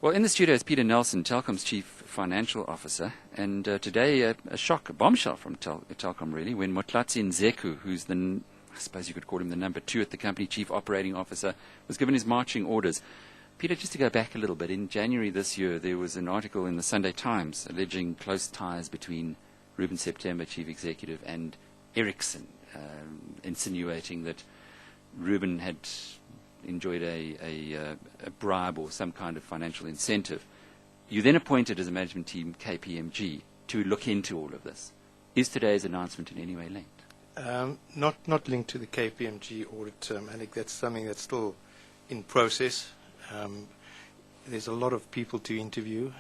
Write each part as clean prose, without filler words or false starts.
Well, in the studio is Peter Nelson, Telkom's Chief Financial Officer, and today a shock, a bombshell from Telkom really, when Motlatsi Nzeku, who's I suppose you could call him the number 2 at the company, Chief Operating Officer, was given his marching orders. Peter, just to go back a little bit, in January this year there was an article in the Sunday Times alleging close ties between Ruben September, Chief Executive, and Ericsson, insinuating that Ruben had enjoyed a bribe or some kind of financial incentive. You then appointed as a management team KPMG to look into all of this. Is today's announcement in any way linked? Not linked to the KPMG audit, Alec. That's something that's still in process. There's a lot of people to interview.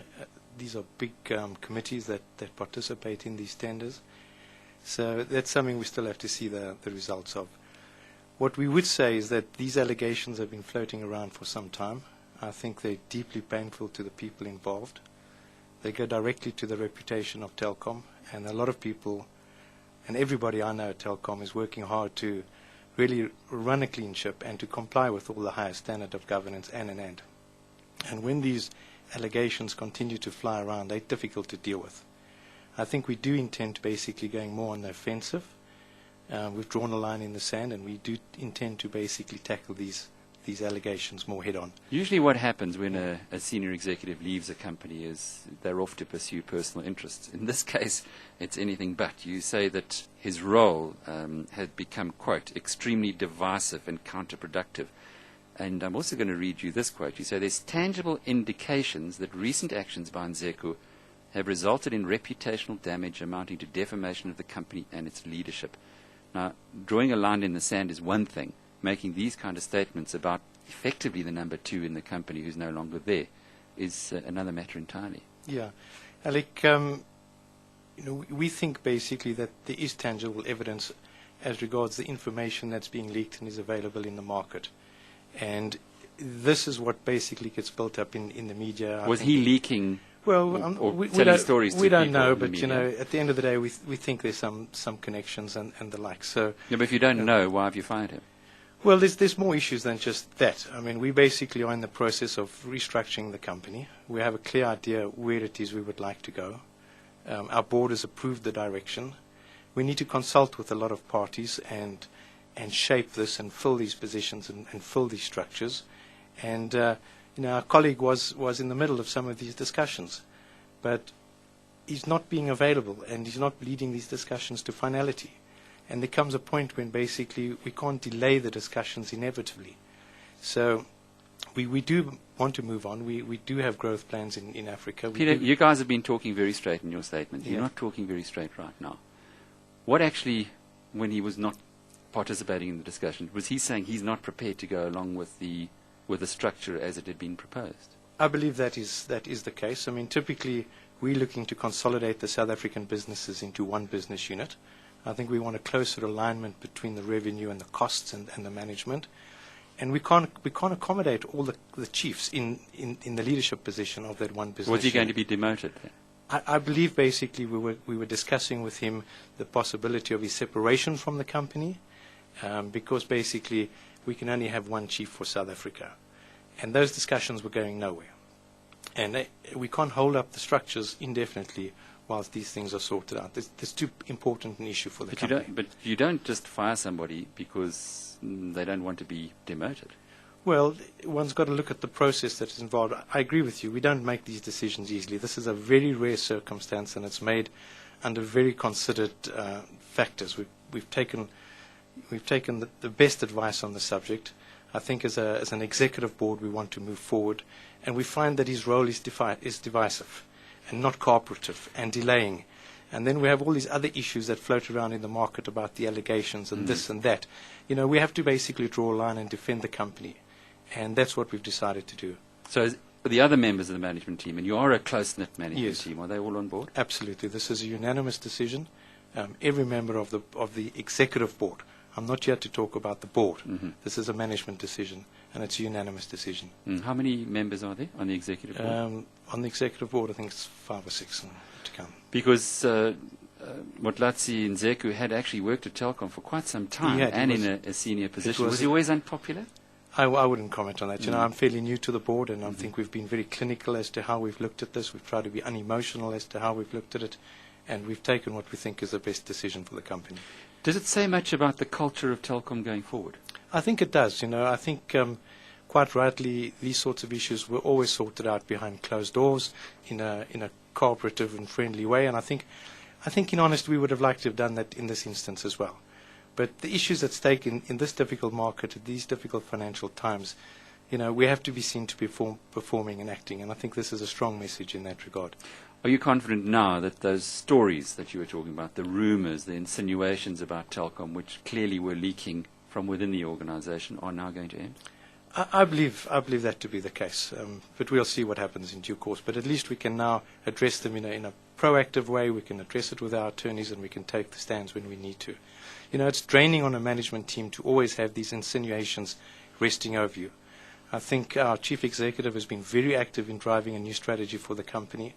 These are big committees that participate in these tenders. So that's something we still have to see the results of. What we would say is that these allegations have been floating around for some time. I think they're deeply painful to the people involved. They go directly to the reputation of Telkom, and a lot of people, and everybody I know at Telkom, is working hard to really run a clean ship and to comply with all the highest standard of governance and an end. And when these allegations continue to fly around, they're difficult to deal with. I think we do intend to basically going more on the offensive. We've drawn a line in the sand, and we do intend to basically tackle these allegations more head-on. Usually what happens when a senior executive leaves a company is they're off to pursue personal interests. In this case, it's anything but. You say that his role had become, quote, extremely divisive and counterproductive. And I'm also going to read you this quote. You say, there's tangible indications that recent actions by Nzeku have resulted in reputational damage amounting to defamation of the company and its leadership. Now, drawing a line in the sand is one thing. Making these kind of statements about effectively the number 2 in the company who's no longer there is another matter entirely. Yeah. Alec, we think basically that there is tangible evidence as regards the information that's being leaked and is available in the market. And this is what basically gets built up in the media. Was he leaking? Well, or telling stories to we don't people know, in the but media? at the end of the day, we think there's some connections and the like. So, Yeah, but if you don't know, why have you fired him? well, there's more issues than just that. I mean, we basically are in the process of restructuring the company. We have a clear idea where it is we would like to go. Our board has approved the direction. We need to consult with a lot of parties and shape this and fill these positions and fill these structures. And our colleague was in the middle of some of these discussions, but he's not being available and he's not leading these discussions to finality. And there comes a point when basically we can't delay the discussions inevitably. So we do want to move on. We do have growth plans in Africa. Peter, you guys have been talking very straight in your statement. You're Yeah. not talking very straight right now. What actually, when he was not participating in the discussion, was he saying he's not prepared to go along with the structure as it had been proposed? I believe that is the case. I mean, typically we're looking to consolidate the South African businesses into one business unit. I think we want a closer alignment between the revenue and the costs and the management. And we can't accommodate all the chiefs in the leadership position of that one business Was he going to unit. be demoted then? I believe basically we were discussing with him the possibility of his separation from the company, because basically we can only have one chief for South Africa. And those discussions were going nowhere. And we can't hold up the structures indefinitely whilst these things are sorted out. There's too important an issue for the company. But you don't just fire somebody because they don't want to be demoted. Well, one's got to look at the process that is involved. I agree with you. We don't make these decisions easily. This is a very rare circumstance, and it's made under very considered factors. We've taken the best advice on the subject. I think as an executive board, we want to move forward, and we find that his role is divisive and not cooperative and delaying. And then we have all these other issues that float around in the market about the allegations and this and that. We have to basically draw a line and defend the company. And that's what we've decided to do. So the other members of the management team, and you are a close-knit management Yes. team, are they all on board? Absolutely. This is a unanimous decision. Every member of the executive board. I'm not here to talk about the board. Mm-hmm. This is a management decision, and it's a unanimous decision. How many members are there on the executive board? On the executive board, I think it's 5 or 6 to come. Because Motlatsi Nzeku had actually worked at Telkom for quite some time He had. and He was- in a senior position. was- Was he always unpopular? I wouldn't comment on that. I'm fairly new to the board, and I think we've been very clinical as to how we've looked at this. We've tried to be unemotional as to how we've looked at it, and we've taken what we think is the best decision for the company. Does it say much about the culture of Telkom going forward? I think it does. I think quite rightly these sorts of issues were always sorted out behind closed doors in a cooperative and friendly way, and I think in honesty we would have liked to have done that in this instance as well. But the issues at stake in this difficult market, at these difficult financial times, we have to be seen to be performing and acting, and I think this is a strong message in that regard. Are you confident now that those stories that you were talking about, the rumors, the insinuations about Telkom, which clearly were leaking from within the organization, are now going to end? I believe that to be the case, but we'll see what happens in due course. But at least we can now address them in a proactive way. We can address it with our attorneys, and we can take the stands when we need to. It's draining on a management team to always have these insinuations resting over you. I think our chief executive has been very active in driving a new strategy for the company,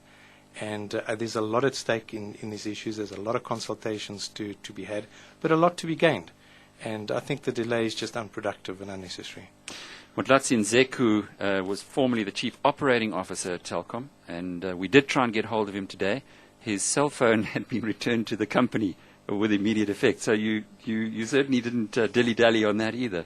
and there's a lot at stake in these issues. There's a lot of consultations to be had, but a lot to be gained. And I think the delay is just unproductive and unnecessary. Motlatsi Nzeku was formerly the Chief Operating Officer at Telkom, and we did try and get hold of him today. His cell phone had been returned to the company with immediate effect, so you certainly didn't dilly-dally on that either.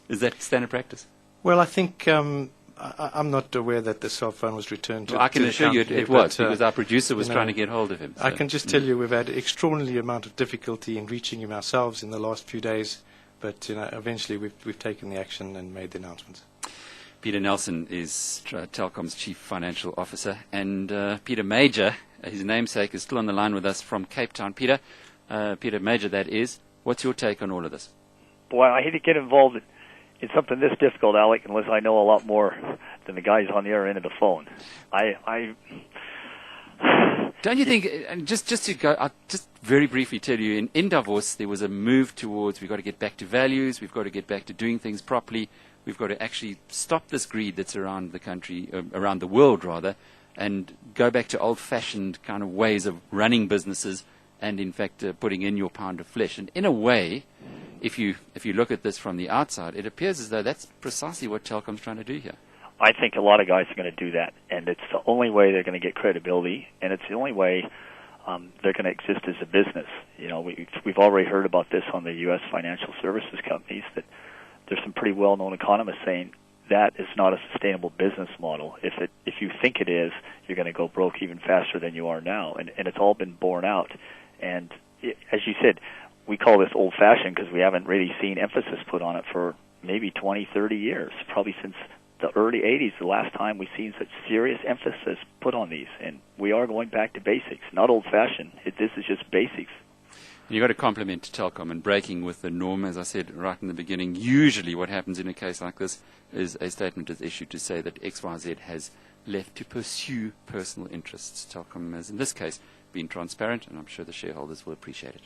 Is that standard practice? Well, I think I'm not aware that the cell phone was returned to I can to the assure you company, it was, but, because our producer was trying to get hold of him. I so. can just tell you we've had extraordinary amount of difficulty in reaching him ourselves in the last few days, but eventually we've taken the action and made the announcements. Peter Nelson is Telkom's Chief Financial Officer, and Peter Major, his namesake, is still on the line with us from Cape Town. Peter Major, that is. What's your take on all of this? Boy, I hate to get involved in something this difficult, Alec, unless I know a lot more than the guys on the other end of the phone. Don't you think, and just to go, I'll just very briefly tell you, in Davos there was a move towards we've got to get back to values, we've got to get back to doing things properly, we've got to actually stop this greed that's around the country, around the world rather, and go back to old-fashioned kind of ways of running businesses and in fact putting in your pound of flesh. And in a way, if you look at this from the outside, it appears as though that's precisely what Telkom's trying to do here. I think a lot of guys are going to do that, and it's the only way they're going to get credibility, and it's the only way they're going to exist as a business. We've already heard about this on the U.S. financial services companies, that there's some pretty well-known economists saying that is not a sustainable business model. If you think it is, you're going to go broke even faster than you are now, and it's all been borne out. And as you said, we call this old-fashioned because we haven't really seen emphasis put on it for maybe 20, 30 years, probably since the early 80s, the last time we've seen such serious emphasis put on these. And we are going back to basics, not old-fashioned. This is just basics. You've got to compliment Telkom and breaking with the norm, as I said right in the beginning. Usually what happens in a case like this is a statement is issued to say that XYZ has left to pursue personal interests. Telkom has, in this case, been transparent, and I'm sure the shareholders will appreciate it.